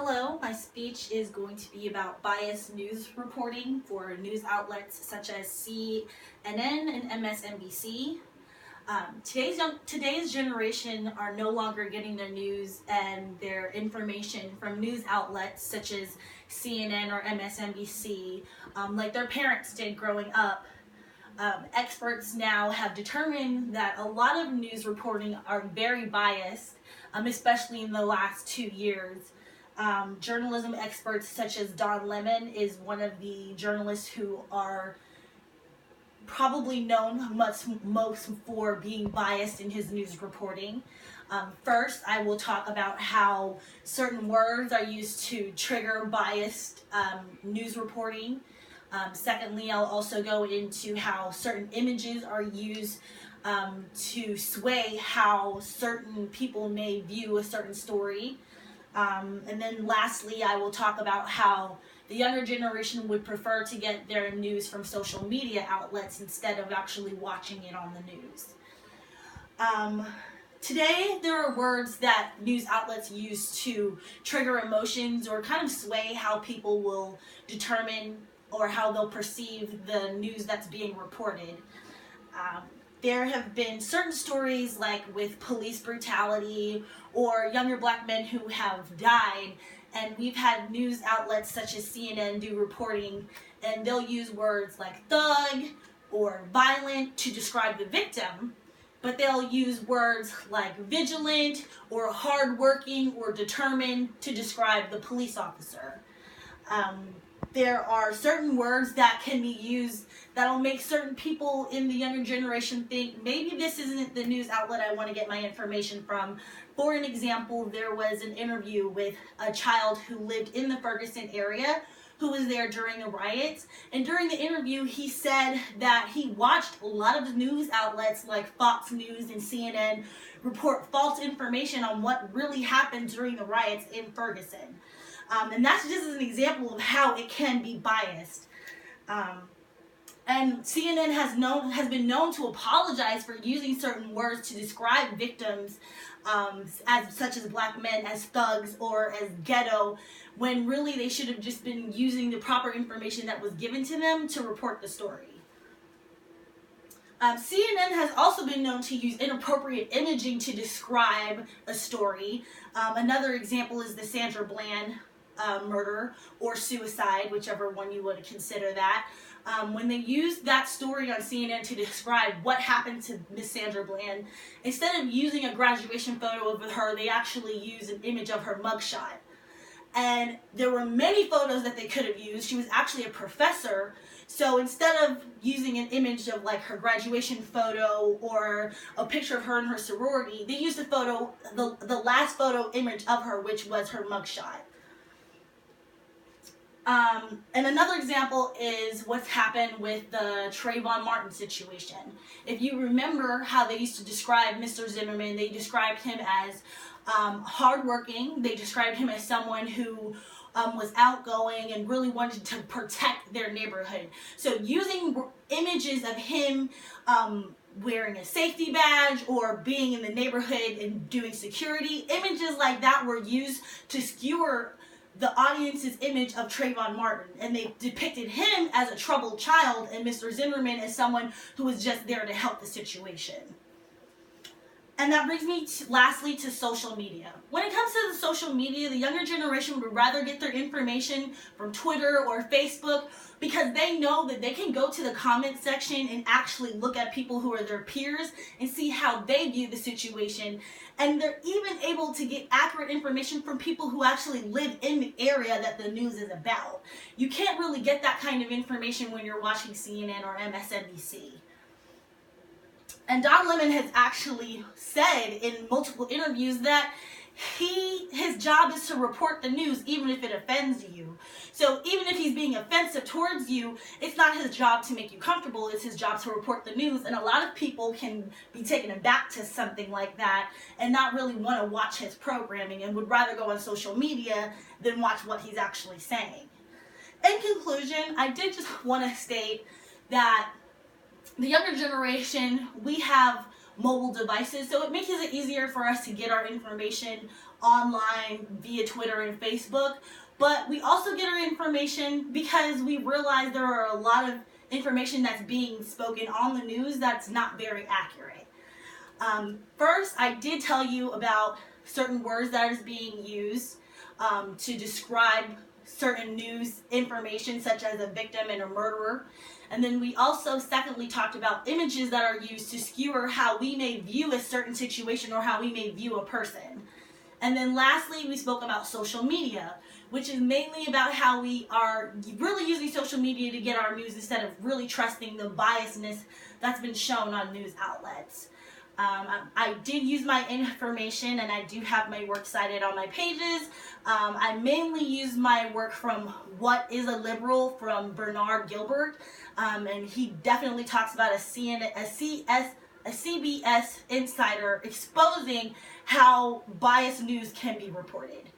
Hello, my speech is going to be about biased news reporting for news outlets such as CNN and MSNBC. Today's generation are no longer getting their news and their information from news outlets such as CNN or MSNBC, like their parents did growing up. Experts now have determined that a lot of news reporting are very biased, especially in the last 2 years. Journalism experts such as Don Lemon is one of the journalists who are probably known most for being biased in his news reporting. First, I will talk about how certain words are used to trigger biased news reporting. Secondly, I'll also go into how certain images are used to sway how certain people may view a certain story. And then lastly, I will talk about how the younger generation would prefer to get their news from social media outlets instead of actually watching it on the news. Today, there are words that news outlets use to trigger emotions or kind of sway how people will determine or how they'll perceive the news that's being reported. There have been certain stories like with police brutality or younger black men who have died, and we've had news outlets such as CNN do reporting, and they'll use words like thug or violent to describe the victim, but they'll use words like vigilant or hardworking or determined to describe the police officer. There are certain words that can be used that'll make certain people in the younger generation think maybe this isn't the news outlet I want to get my information from. For an example, there was an interview with a child who lived in the Ferguson area who was there during the riots, and during the interview he said that he watched a lot of news outlets like Fox News and CNN report false information on what really happened during the riots in Ferguson. And that's just an example of how it can be biased. And CNN has been known to apologize for using certain words to describe victims, such as black men, as thugs or as ghetto, when really they should have just been using the proper information that was given to them to report the story. CNN has also been known to use inappropriate imaging to describe a story. Another example is the Sandra Bland murder or suicide, whichever one you would consider that. When they used that story on CNN to describe what happened to Miss Sandra Bland, instead of using a graduation photo of her, they actually used an image of her mugshot. And there were many photos that they could have used. She was actually a professor, so instead of using an image of like her graduation photo or a picture of her in her sorority, they used the last photo image of her, which was her mugshot. And another example is what's happened with the Trayvon Martin situation. If you remember how they used to describe Mr. Zimmerman, they described him as hardworking. They described him as someone who was outgoing and really wanted to protect their neighborhood. So using images of him wearing a safety badge or being in the neighborhood and doing security, images like that were used to skewer the audience's image of Trayvon Martin, and they depicted him as a troubled child and Mr. Zimmerman as someone who was just there to help the situation. And that brings me lastly to social media. When it comes to the social media, the younger generation would rather get their information from Twitter or Facebook because they know that they can go to the comment section and actually look at people who are their peers and see how they view the situation. And they're even able to get accurate information from people who actually live in the area that the news is about. You can't really get that kind of information when you're watching CNN or MSNBC. And Don Lemon has actually said in multiple interviews that his job is to report the news even if it offends you. So even if he's being offensive towards you, it's not his job to make you comfortable, it's his job to report the news. And a lot of people can be taken aback to something like that and not really want to watch his programming and would rather go on social media than watch what he's actually saying. In conclusion, I did just want to state that the younger generation, we have mobile devices, so it makes it easier for us to get our information online via Twitter and Facebook. But we also get our information because we realize there are a lot of information that's being spoken on the news that's not very accurate. First, I did tell you about certain words that is being used to describe certain news information, such as a victim and a murderer. And then we also secondly talked about images that are used to skewer how we may view a certain situation or how we may view a person. And then lastly, we spoke about social media, which is mainly about how we are really using social media to get our news instead of really trusting the biasness that's been shown on news outlets. I did use my information, and I do have my work cited on my pages. I mainly use my work from What is a Liberal from Bernard Gilbert, and he definitely talks about a CBS insider exposing how biased news can be reported.